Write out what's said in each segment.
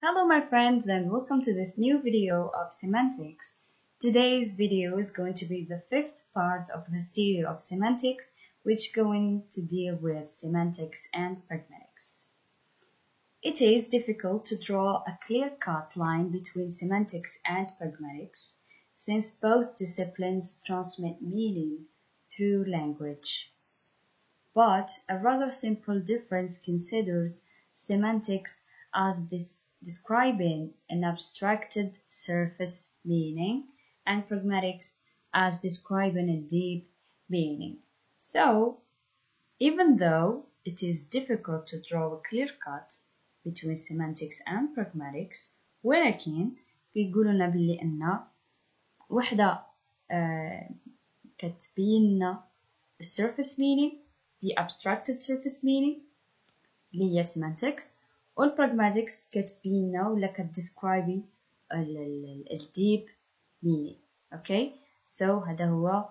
Hello my friends and welcome to this new video of semantics. Today's video is going to be the fifth part of the series of semantics, which is going to deal with semantics and pragmatics. It is difficult to draw a clear-cut line between semantics and pragmatics, since both disciplines transmit meaning through language. But a rather simple difference considers semantics as describing an abstracted surface meaning and pragmatics as describing a deep meaning. So, even though it is difficult to draw a clear cut between semantics and pragmatics، ولكن كيقولوا لنا باللي أن وحدة كتبين لنا surface meaning the abstracted surface meaning اللي هي semantics والpragmatics كتبين لنا ولا كتديسكرايبي deep meaning. Okay, so هذا هو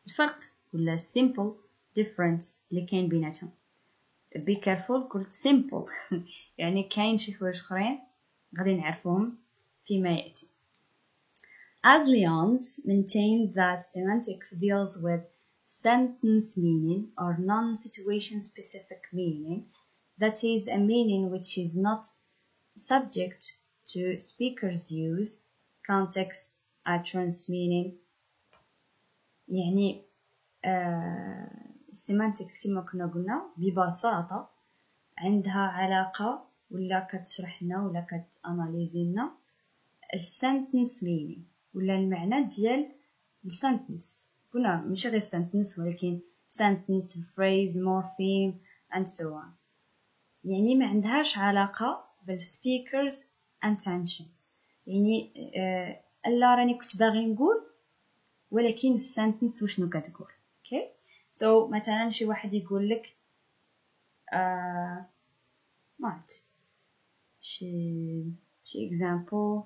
الفرق ولا simple difference اللي كاين بيناتهم. be careful قلت simple يعني كاين شي حوايج اخرين غادي نعرفوهم فيما يأتي. As Lyons maintained that semantics deals with sentence meaning or non-situation specific meaning, that is a meaning which is not subject to speaker's use, context, utterance meaning. يعني semantics كما كنا قلنا ببساطة عندها علاقة ولا كتشرح لنا ولا كتاناليزي لنا السنتنس meaning ولا المعنى ديال السنتنس. قلنا ماشي غير sentence ولكن sentence, phrase, morpheme and so on. يعني ما عندهاش علاقة بالspeaker's intention. يعني ألا راني كنت باغي نقول ولكن السنتنس وشنو كتقول. okay, so مثلا شي واحد يقول لك شي example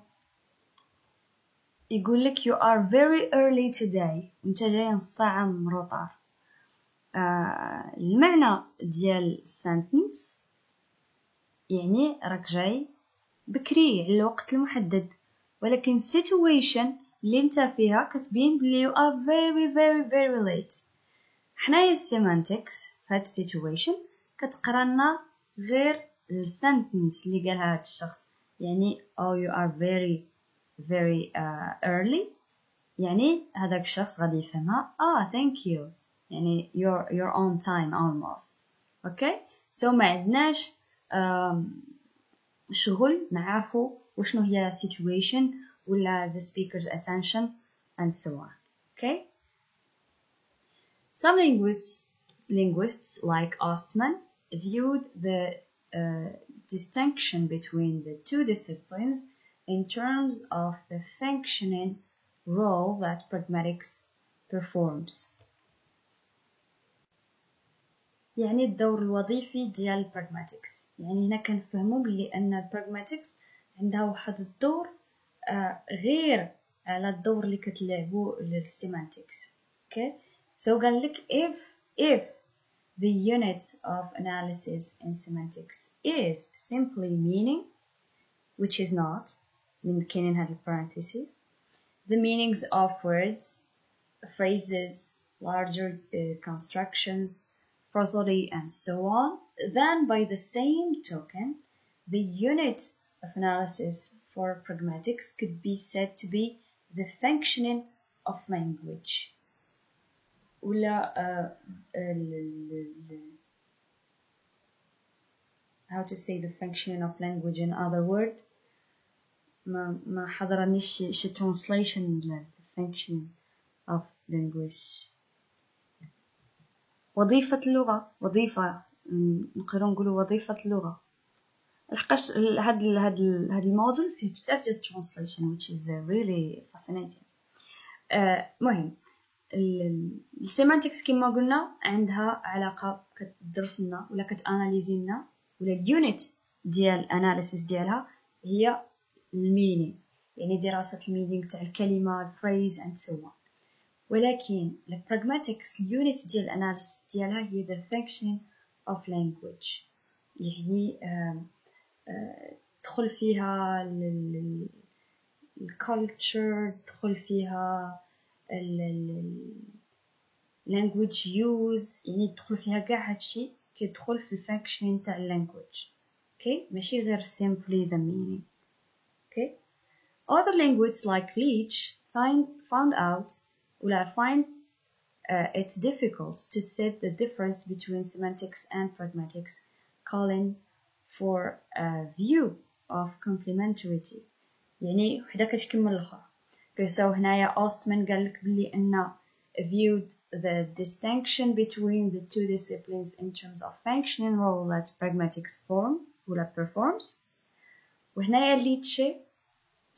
يقول لك you are very early today انت جاي نص ساعة من روطار. المعنى ديال sentence يعني راك جاي بكري على الوقت المحدد، ولكن situation اللي انت فيها كتبين بلي you are very very very late. حنايا semantics هاد situation كتقرانا غير السنتنس اللي قالها هاد الشخص، يعني oh you are very very early يعني هذاك الشخص غادي يفهمها thank you يعني you're on time almost. okay, so ما عندناش شغل نعرفو وشنو هي situation ولا the speaker's attention and so on. okay, some linguists like Ostman viewed the distinction between the two disciplines in terms of the functioning role that pragmatics performs. يعني الدور الوظيفي ديال pragmatics. يعني هنا كنفهمو بلي أن pragmatics عندها واحد الدور غير على الدور اللي كتلعبو للsemantics. okay, so قال لك if the unit of analysis in semantics is simply meaning, which is not من كاينين هاد parentheses, the meanings of words, phrases, larger constructions, prosody and so on, then by the same token the unit of analysis for pragmatics could be said to be the functioning of language. ولا how to say the functioning of language in other words. ما حضرنيش شي translation the functioning of language. وظيفة اللغة، وظيفة نقدروا نقولوا وظيفة اللغة. لحقاش هاد الموضوع فيه بزاف ديال translation which is really fascinating. مهم السيمانتكس كما قلنا عندها علاقة كتدرس لنا ولا كتاناليزي لنا ولا اليونت ديال اناليسيس ديالها هي المينينغ، يعني دراسة المينينغ تاع الكلمة الفريز and so on. ولكن البراغماتكس اليونت ديال الاناليسيس ديالها هي the function of language. يعني تدخل فيها الculture، تدخل فيها language use، يعني تدخل فيها كاع هادشي كيدخل في الفانكشن تاع language. okay ماشي غير simply the meaning. okay other languages like Leach found out it's difficult to set the difference between semantics and pragmatics, calling for a view of complementarity. يعني وحدة كتكمل الأخرى. so هنايا Ostman قالك بلي أن viewed the distinction between the two disciplines in terms of functional role that pragmatics form ولا performs. وهنايا ليتشي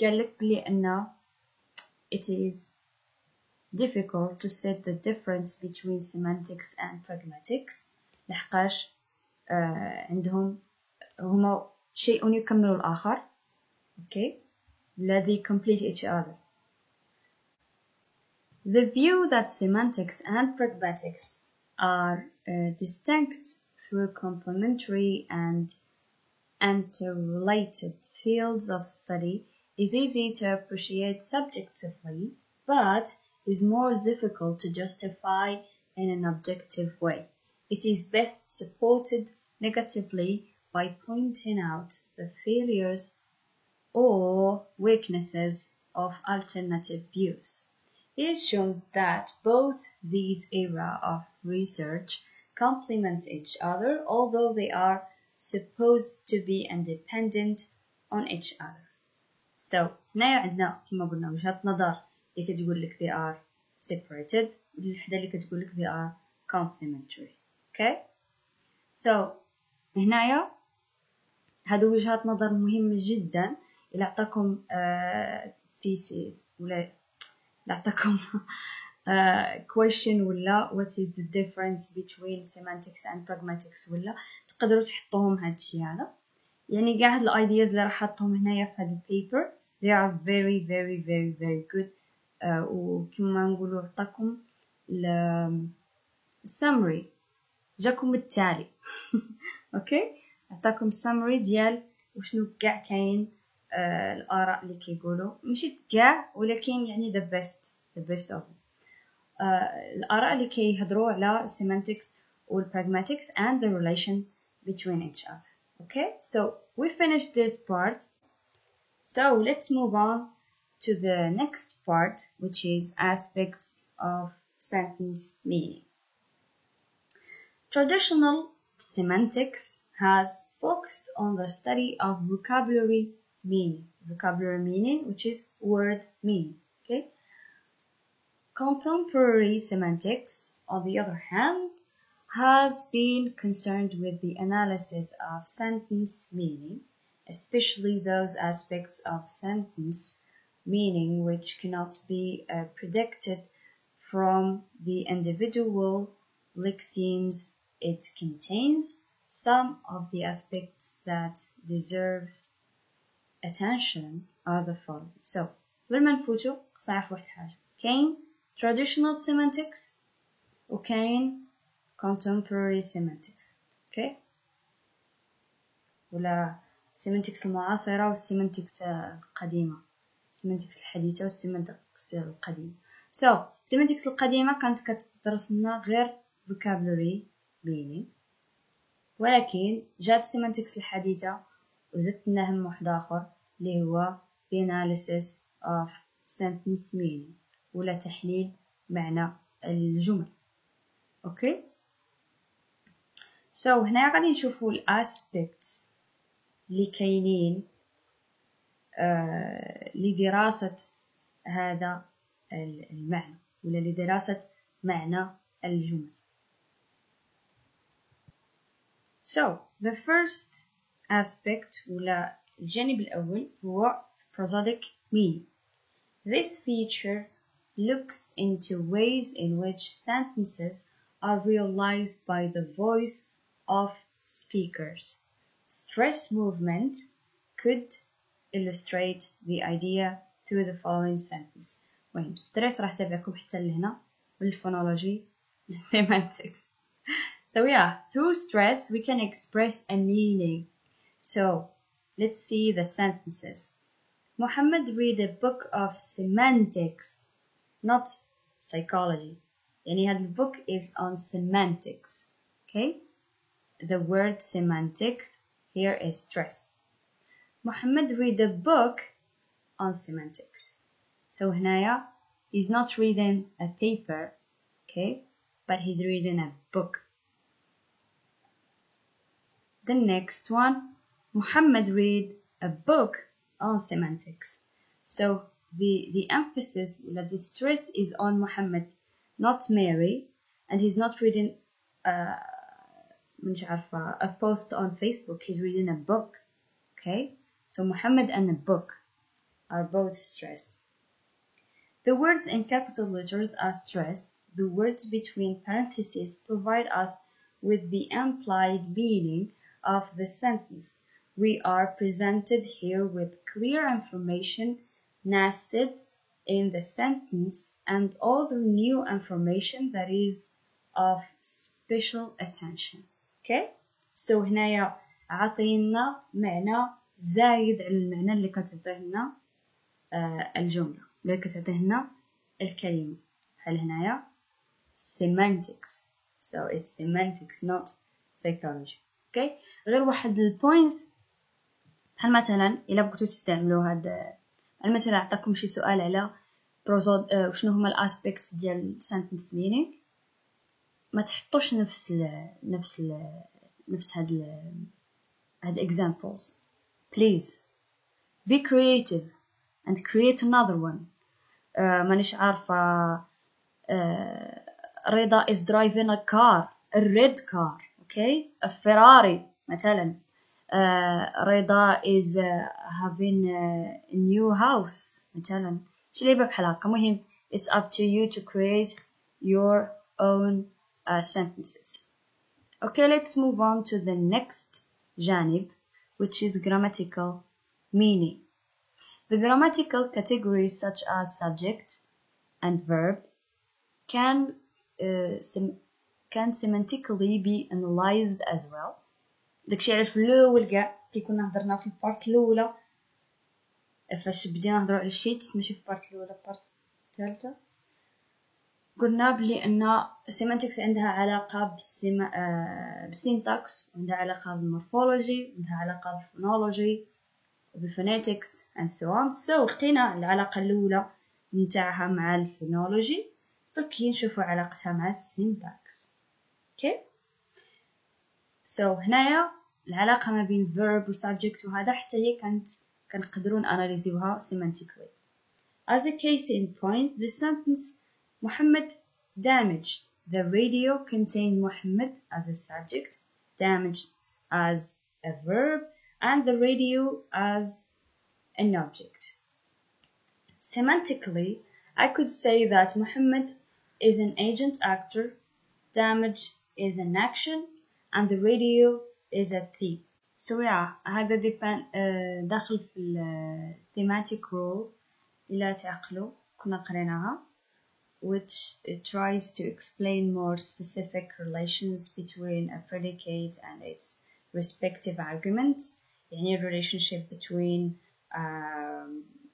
قالك بلي أن it is difficult to set the difference between semantics and pragmatics لحقاش عندهم هما شيء يكمل الآخر. okay they complete each other. The view that semantics and pragmatics are distinct through complementary and interrelated fields of study is easy to appreciate subjectively, but is more difficult to justify in an objective way. It is best supported negatively by pointing out the failures or weaknesses of alternative views. It is shown that both these areas of research complement each other, although they are supposed to be independent on each other. So هنايا عندنا كما قلنا وجهات نظر اللي كتقول لك they are separated، والوحدة اللي كتقول لك they are complementary. okay so هنايا هادو وجهات نظر مهمة جدا. إلا عطاكم thesis ولا عطاكم question ولا what is the difference between semantics and pragmatics ولا تقدروا تحطوهم هادشي هذا. يعني قاع هاد الايدياز اللي راح حطهم هنايا في هاد البيبر they are very very very very good. وكما نقولوا عطاكم summary جاكم التالي. اوكي عطاكم summary ديال وشنو كاع كاين الآراء اللي كيقولوا ماشي كاع ولكن يعني the best of them. الآراء اللي كيهضروا على semantics or pragmatics and the relation between each other. Okay, so we finished this part. So let's move on to the next part, which is aspects of sentence meaning. Traditional semantics has focused on the study of vocabulary meaning, which is word meaning. Okay. Contemporary semantics, on the other hand, has been concerned with the analysis of sentence meaning, especially those aspects of sentence meaning which cannot be predicted from the individual lexemes it contains. Some of the aspects that deserve attention are the following. So, قبل ما نفوتو صعب واحد حاجة. كاين traditional semantics وكاين contemporary semantics. okay ولا semantics المعاصرة والsemantics القديمة، semantics الحديثة والsemantics القديمة. so semantics القديمة كانت كتدرس لنا غير vocabulary meaning، ولكن جات semantics الحديثة وزدت لنا هم واحد آخر اللي هو the analysis of sentence meaning ولا تحليل معنى الجمل. اوكي so هنا غادي نشوفوا الاسبيكتس اللي كاينين لدراسة هذا المعنى ولا لدراسة معنى الجمل. So the first aspect ولا الجانب الأول هو prosodic meaning. This feature looks into ways in which sentences are realized by the voice of speakers. Stress movement could illustrate the idea through the following sentence. المهم stress راح تابعكم حتى لهنا بالفونولوجي بالسيمانتكس. So yeah, through stress, we can express a meaning. So let's see the sentences. Muhammad read a book of semantics, not psychology. Yani the book is on semantics. Okay? The word semantics here is stressed. Muhammad read a book on semantics. So هنايا he's not reading a paper, okay? But he's reading a book. The next one, Muhammad read a book on semantics. So the emphasis, the stress is on Muhammad, not Mary, and he's not reading a post on Facebook. He's reading a book. Okay, so Muhammad and a book are both stressed. The words in capital letters are stressed. The words between parentheses provide us with the implied meaning of the sentence. We are presented here with clear information nested in the sentence and all the new information that is of special attention. Okay? So هنايا عطينا معنى زايد على المعنى اللي كتعطيه لنا الجملة اللي كتعطيه لنا الكلمة. بحال هنايا semantics. So it's semantics not psychology. Okay? غير واحد البوينت بحال مثلا إلا بغيتو تستعملوا هاد مثلا عطاكم شي سؤال على بروزود وشنو هما الاسبيكتس ديال sentence meaning، ما تحطوش نفس هاد examples. Please be creative and create another one. مانيش عارفة رضا is driving a car, a red car, okay, a Ferrari مثلا. رضا is having a new house مثلا. شي لعبة بحال هكا. مهم it's up to you to create your own sentences. Okay, let's move on to the next جانب, which is grammatical meaning. The grammatical categories such as subject and verb can semantically be analyzed as well. داكشي علاش في الاول كاع كي كنا هضرنا في البارت الاولى فاش بدينا نهضروا على الشيتس، ماشي في البارت الاولى، البارت الثالثه، قلنا بلي ان semantics عندها علاقه بالسينتاكس، وعندها علاقه بالمورفولوجي، وعندها علاقه بالفونولوجي وبالفونيتكس and so on. So لقينا العلاقه الاولى نتاعها مع الفونولوجي، كي نشوفوا علاقتها مع السينتاكس. okay. So هنايا العلاقه ما بين verb و subject وهذا حتى هي كنقدروا ناناليزيوها semantically. As a case in point, the sentence Muhammad damaged the radio contained Muhammad as a subject, damaged as a verb, and the radio as an object. Semantically, I could say that Muhammad is an agent actor, damage is an action, and the radio is a thief. So yeah, هذا داخل في thematic role إلا تعقلوا كنا قريناها, which tries to explain more specific relations between a predicate and its respective arguments. يعني relationship between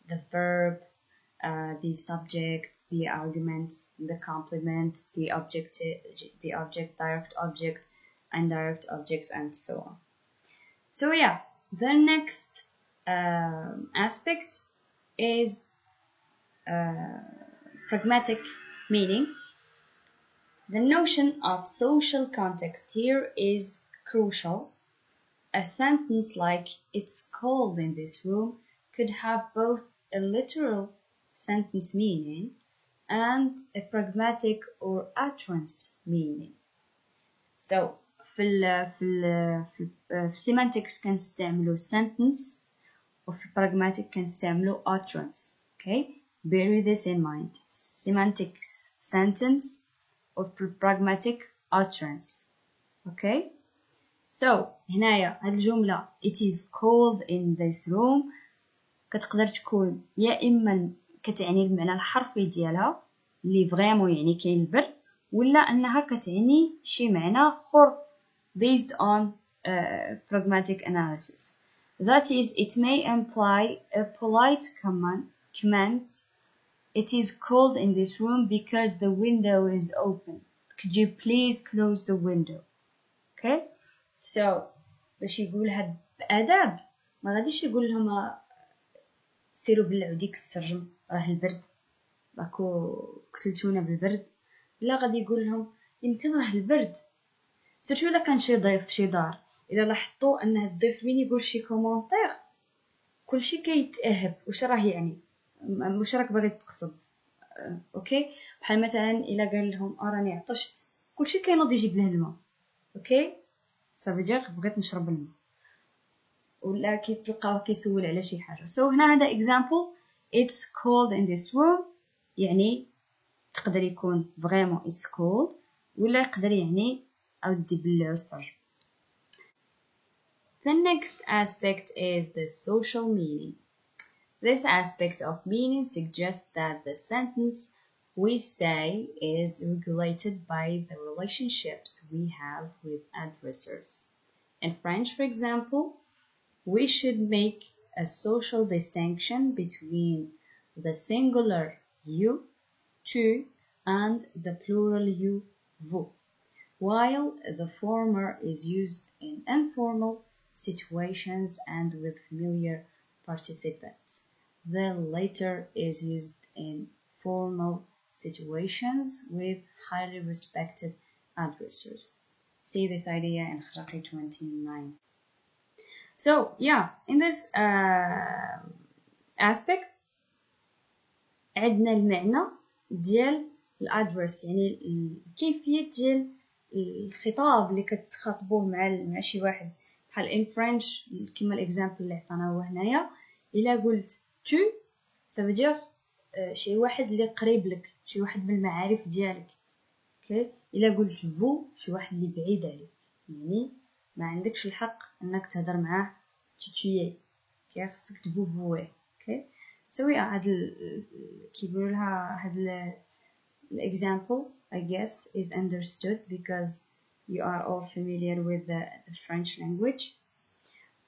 the verb, the subject, the argument, the complement, the object, direct object, indirect objects, and so on. So yeah, the next aspect is pragmatic meaning. The notion of social context here is crucial. A sentence like "It's cold in this room" could have both a literal sentence meaning and a pragmatic or utterance meaning. So في semantics كنستعملو sentence وفي pragmatic كنستعملو utterance. Okay, bear this in mind. Semantics sentence or pragmatic utterance. Okay, so هنايا هاد الجملة it is cold in this room كتقدر تكون يا إما كتعني المعنى الحرفي ديالها اللي فريمون يعني كاين البرد، ولا أنها كتعني شي معنى آخر based on pragmatic analysis. That is, it may imply a polite command. It is cold in this room because the window is open. Could you please close the window? Okay? So باش يقولها بأدب ما غاديش يقول لهم سيروا بلعوا ديك السرم راه البرد راكو قتلتونا بالبرد، لا غادي يقول لهم يمكن راه البرد. سيرتو الا كان شي ضيف في شي دار، الا لاحظتوا ان الضيف وين يقول شي كومونتير كلشي كيتاهب واش راه يعني، واش راك باغي تقصد. اوكي، بحال مثلا الا قال لهم راني عطشت كلشي كينوض يجيب له الماء. اوكي، صافي دير بغيت نشرب الماء، ولا كيتلقاوه كيسول على شي حاجه. سو هنا هذا example it's cold in this room، يعني تقدر يكون vraiment it's cold، ولا يقدر يعني أودي بلعو السر. The next aspect is the social meaning. This aspect of meaning suggests that the sentence we say is regulated by the relationships we have with adversaries. In French, for example, we should make a social distinction between the singular you, tu, and the plural you, vous, while the former is used in informal situations and with familiar participants. The latter is used in formal situations with highly respected adversaries. See this idea in Khraqi 29. So yeah, in this aspect عندنا المعنى ديال الادفيرس، يعني الكيفية ديال الخطاب اللي كتخاطبوه مع شي واحد. بحال in French كما الاكزامبل اللي عطانا هو هنايا، الا قلت tu ça veut dire شي واحد اللي قريب لك، شي واحد من المعارف ديالك. اوكي، الا قلت vous شي واحد اللي بعيد عليك، يعني ما عندكش الحق انك تهضر معاه تشيي، اوكي، خصك تفوفويه. اوكي، سوي هاد كيقولوا لها هاد example I guess is understood because you are all familiar with the French language.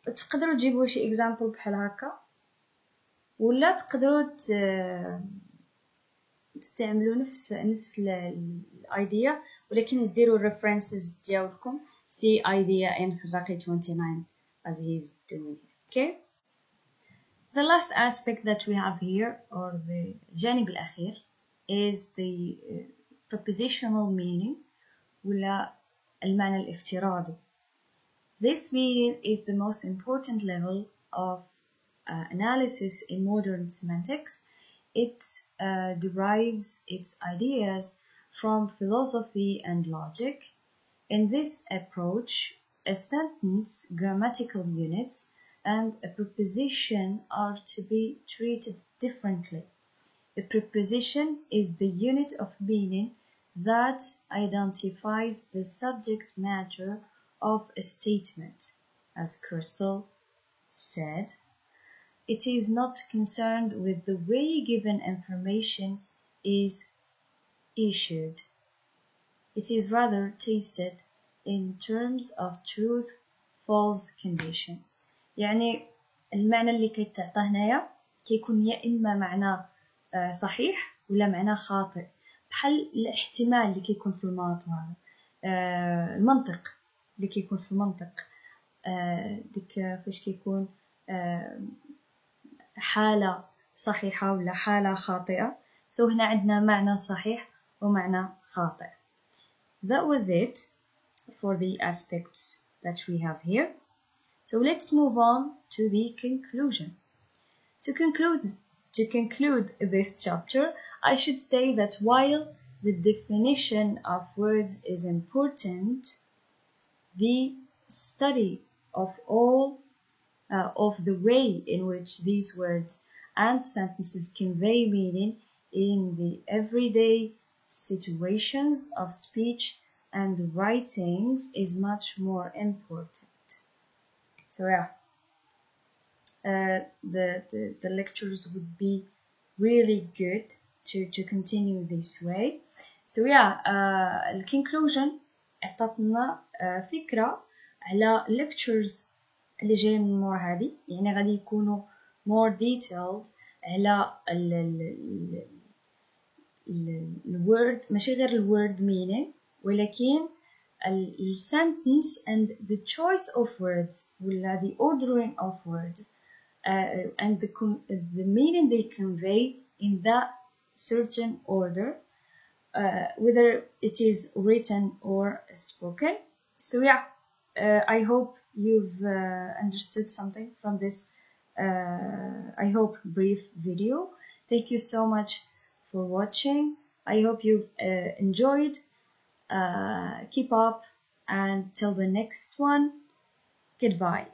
تقدروا تجيبوا شي example بحال هكا، ولا تقدروا تستعملوا نفس الايديا ولكن ديروا references ديالكم. see idea in Khraqi 29 as he's doing. Okay, the last aspect that we have here, or the جانب الأخير, is the prepositional meaning ولا المعنى الافتراضي. This meaning is the most important level of analysis in modern semantics. It derives its ideas from philosophy and logic. In this approach, a sentence, grammatical units, and a preposition are to be treated differently. A preposition is the unit of meaning that identifies the subject matter of a statement. As Crystal said, it is not concerned with the way given information is issued. It is rather tested in terms of truth false condition. يعني المعنى اللي كيتعطى هنايا كيكون يا إما معنى صحيح ولا معنى خاطئ، بحال الاحتمال اللي كيكون في الماط هذا، المنطق اللي كيكون في المنطق، ديك فاش كيكون حالة صحيحة ولا حالة خاطئة. سو هنا عندنا معنى صحيح ومعنى خاطئ. That was it for the aspects that we have here. So let's move on to the conclusion. To conclude this chapter, I should say that while the definition of words is important, the study of the way in which these words and sentences convey meaning in the everyday situations of speech and writings is much more important. So yeah, the lectures would be really good to continue this way. So yeah, الكونكلوجن اعطتنا فكرة على lectures اللي جاي من المور هذه، يعني غادي يكونوا more detailed على الword، ماشي غير الword meaning ولكن ال sentence and the choice of words ولا the ordering of words and the meaning they convey in that certain order, whether it is written or spoken. So yeah, I hope you've understood something from this, I hope, brief video. Thank you so much for watching. I hope you've enjoyed. Keep up, and till the next one, goodbye.